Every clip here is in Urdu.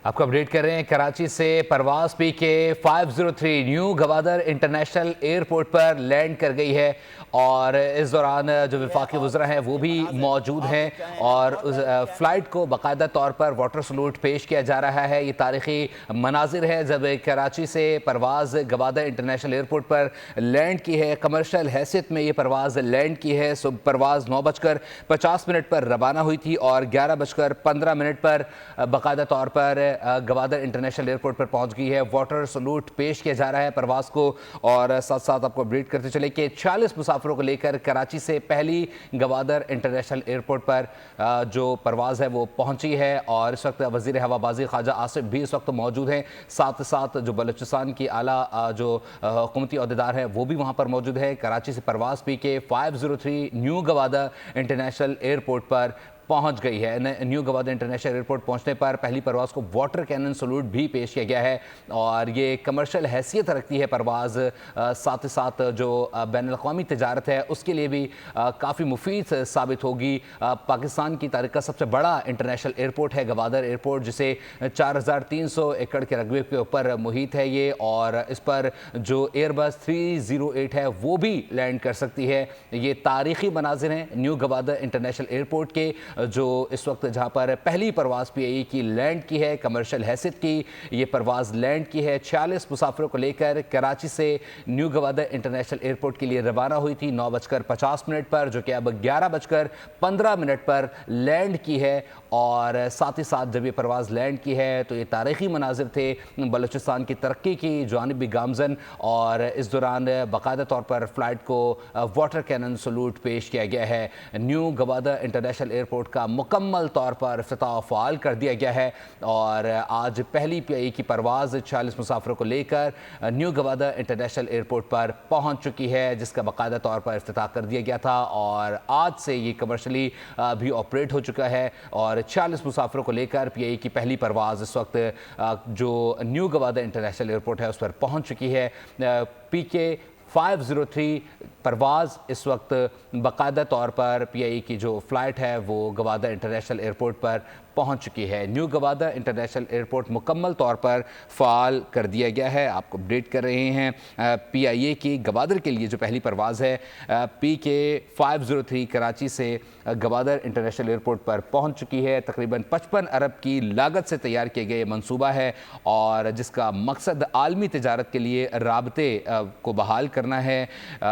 آپ کو اپڈیٹ کر رہے ہیں کراچی سے پرواز پی کے 503 نیو گوادر انٹرنیشنل ایئرپورٹ پر لینڈ کر گئی ہے اور اس دوران جو وفاقی وزراء ہیں وہ بھی موجود ہیں اور فلائٹ کو باقاعدہ طور پر واٹر سلوٹ پیش کیا جا رہا ہے۔ یہ تاریخی مناظر ہے جب کراچی سے پرواز گوادر انٹرنیشنل ایئرپورٹ پر لینڈ کی ہے، کمرشل حیثیت میں یہ پرواز لینڈ کی ہے۔ پرواز 9:50 پر روانہ ہوئی تھی اور 11:15 پر باقاعدہ طور پر گوادر انٹرنیشنل ایئرپورٹ پر پہنچ گئی ہے۔ واٹر سلوٹ پیش کیا جا رہا ہے پرواز کو اور ساتھ ساتھ آپ کو اپڈیٹ کرتے چلے کہ 40 مسافروں کو لے کر کراچی سے پہلی گوادر انٹرنیشنل ایئرپورٹ پر جو پرواز ہے وہ پہنچی ہے اور اس وقت وزیر ہوا بازی خواجہ آصف بھی اس وقت موجود ہیں، ساتھ ساتھ جو بلوچستان کی اعلیٰ جو حکومتی عہدیدار ہیں وہ بھی وہاں پر موجود ہے۔ کراچی سے پرواز پی کے 503 نیو گوادر انٹرنیشنل ایئرپورٹ پر پہنچ گئی ہے۔ نیو گوادر انٹرنیشنل ایئرپورٹ پہنچنے پر پہلی پرواز کو واٹر کینن سلوٹ بھی پیش کیا گیا ہے اور یہ کمرشل حیثیت رکھتی ہے پرواز، ساتھ ساتھ جو بین الاقوامی تجارت ہے اس کے لیے بھی کافی مفید ثابت ہوگی۔ پاکستان کی تاریخ کا سب سے بڑا انٹرنیشنل ایئرپورٹ ہے گوادر ایئرپورٹ، جسے 4300 ایکڑ کے رقبے کے اوپر محیط ہے یہ، اور اس پر جو ایئر بس 308 ہے وہ بھی لینڈ کر سکتی ہے۔ یہ تاریخی مناظر ہیں نیو گوادر انٹرنیشنل ایئرپورٹ کے، جو اس وقت جہاں پر پہلی پرواز پی آئی کی لینڈ کی ہے، کمرشل حیثیت کی یہ پرواز لینڈ کی ہے۔ 46 مسافروں کو لے کر کراچی سے نیو گوادر انٹرنیشنل ایئرپورٹ کے لیے روانہ ہوئی تھی 9:50 پر، جو کہ اب 11:15 پر لینڈ کی ہے اور ساتھ ہی ساتھ جب یہ پرواز لینڈ کی ہے تو یہ تاریخی مناظر تھے بلوچستان کی ترقی کی جانب بھی گامزن، اور اس دوران باقاعدہ طور پر فلائٹ کو واٹر کینن سلوٹ پیش کیا گیا ہے۔ نیو گوادر انٹرنیشنل ایئرپورٹ کا مکمل طور پر افتتاح فعال کر دیا گیا ہے اور آج پہلی پی آئی کی پرواز 40 مسافروں کو لے کر نیو گوادر انٹرنیشنل ایئرپورٹ پر پہنچ چکی ہے، جس کا باقاعدہ طور پر افتتاح کر دیا گیا تھا اور آج سے یہ کمرشلی بھی آپریٹ ہو چکا ہے اور 40 مسافروں کو لے کر پی آئی کی پہلی پرواز اس وقت جو نیو گوادر انٹرنیشنل ایئرپورٹ ہے اس پر پہنچ چکی ہے۔ پی کے 503 پرواز اس وقت باقاعدہ طور پر پی آئی کی جو فلائٹ ہے وہ گوادر انٹرنیشنل ایئرپورٹ پر پہنچ چکی ہے۔ نیو گوادر انٹرنیشنل ایئرپورٹ مکمل طور پر فعال کر دیا گیا ہے۔ آپ کو اپڈیٹ کر رہے ہیں پی آئی اے کی گوادر کے لیے جو پہلی پرواز ہے پی کے 503 کراچی سے گوادر انٹرنیشنل ایئرپورٹ پر پہنچ چکی ہے۔ تقریباً 55 ارب کی لاگت سے تیار کیے گئے منصوبہ ہے اور جس کا مقصد عالمی تجارت کے لیے رابطے کو بحال کرنا ہے۔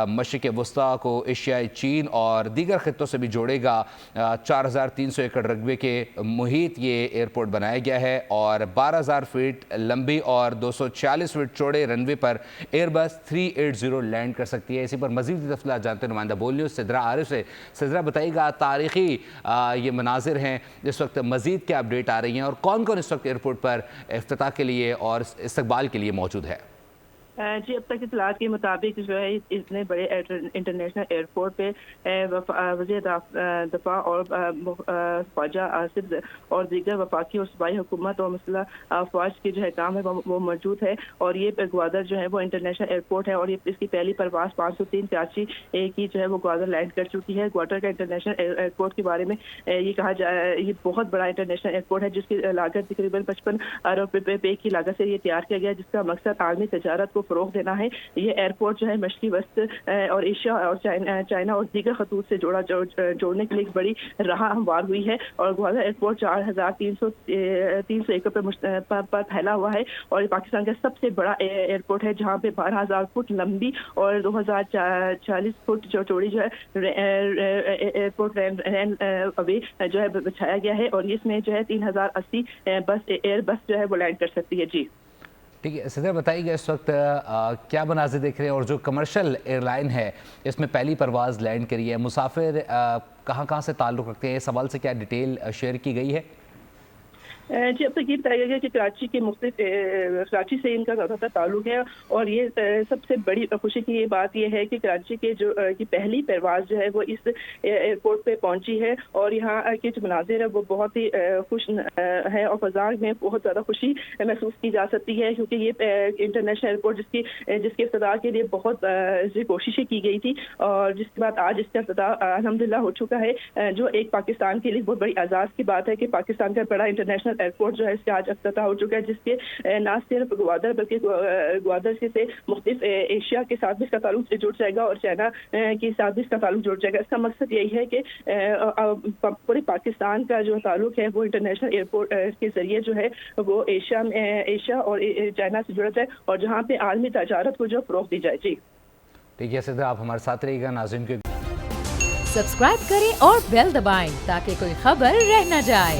مشرق وسطیٰ کو ایشیائی چین اور دیگر خطوں سے بھی جوڑے گا۔ 4300 ایکڑ رقبے کے محیط یہ ایئرپورٹ بنایا گیا ہے اور 12000 فٹ لمبی اور 240 فٹ چوڑے رن وے پر ایئر بس 380 لینڈ کر سکتی ہے۔ اسی پر مزید تفصیلات جانتے ہیں نمائندہ بول نیوز سدرا عارف سے۔ سدرا بتائیے گا، تاریخی یہ مناظر ہیں، اس وقت مزید کیا اپڈیٹ آ رہی ہیں اور کون کون اس وقت ایئرپورٹ پر افتتاح کے لیے اور استقبال کے لیے موجود ہے؟ جی، اب تک اطلاعات کے مطابق جو ہے اتنے بڑے انٹرنیشنل ایئرپورٹ پہ وزیر دفاع اور خواجہ آصف اور دیگر وفاقی اور صوبائی حکومت اور مسلح افواج کے جو ہے کام ہے وہ موجود ہے اور یہ گوادر جو ہے وہ انٹرنیشنل ایئرپورٹ ہے اور یہ اس کی پہلی پرواز 503 کراچی کی جو ہے وہ گوادر لینڈ کر چکی ہے۔ گوادر کا انٹرنیشنل ایئرپورٹ کے بارے میں یہ کہا جائے یہ بہت بڑا انٹرنیشنل ایئرپورٹ ہے جس کی لاگت تقریباً 55 ارب روپے کی لاگت سے یہ تیار کیا گیا، جس کا مقصد عالمی تجارت کو فروغ دینا ہے۔ یہ ایئرپورٹ جو ہے مشرقی وسط اور ایشیا اور چائنا اور دیگر خطوط سے جوڑنے کے لیے ایک بڑی راہ ہموار ہوئی ہے اور گوادر ایئرپورٹ 4300 ایکڑ پر پھیلا ہوا ہے اور یہ پاکستان کا سب سے بڑا ایئرپورٹ ہے، جہاں پہ 12000 فٹ لمبی اور 2040 فٹ چوڑی جو ہے ایئرپورٹ رن وے جو ہے بچھایا گیا ہے اور اس میں جو ہے 3080 ایئر بس جو ہے وہ لینڈ کر سکتی ہے۔ جی ٹھیک ہے صدر، بتائیے گا اس وقت کیا مناظر دیکھ رہے ہیں اور جو کمرشل ایئر لائن ہے اس میں پہلی پرواز لینڈ کری ہے، مسافر کہاں کہاں سے تعلق رکھتے ہیں، اس سوال سے کیا ڈیٹیل شیئر کی گئی ہے؟ جی، اب تک یہ بتایا گیا کہ کراچی کے مختلف کراچی سے ان کا زیادہ تعلق ہے اور یہ سب سے بڑی خوشی کی یہ بات یہ ہے کہ کراچی کے جو کی پہلی پرواز جو ہے وہ اس ایئرپورٹ پہ پہنچی ہے اور یہاں کے جو مناظر ہے وہ بہت ہی خوش ہے اور فضا میں بہت زیادہ خوشی محسوس کی جا سکتی ہے، کیونکہ یہ انٹرنیشنل ایئرپورٹ جس کے افتتاح کے لیے بہت کوششیں کی گئی تھی اور جس کے بعد آج اس کا افتتاح الحمدللہ ہو چکا ہے، جو ایک پاکستان کے لیے بہت بڑی اعزاز کی بات ہے کہ پاکستان کا بڑا انٹرنیشنل انٹرنیشنل ایئرپورٹ جو ہے اس کا آج افتتاح ہو چکا ہے، جس کے نہ صرف گوادر بلکہ گوادر سے مختلف ایشیا کے ساتھ بھی اس کا تعلق جڑ جائے گا اور چائنا کے ساتھ بھی اس کا تعلق جڑ جائے گا۔ اس کا مقصد یہی ہے کہ پورے پاکستان کا جو تعلق ہے وہ انٹرنیشنل ایئرپورٹ کے ذریعے جو ہے وہ ایشیا اور چائنا سے جڑا جائے اور جہاں پہ عالمی تجارت کو جو فروغ دی جائے۔ جی ٹھیک ہے سدھا، آپ ہمارے ساتھ رہیے گا۔ ناظرین کے سبسکرائب کریں اور بیل دبائیں تاکہ کوئی خبر رہ نہ جائے۔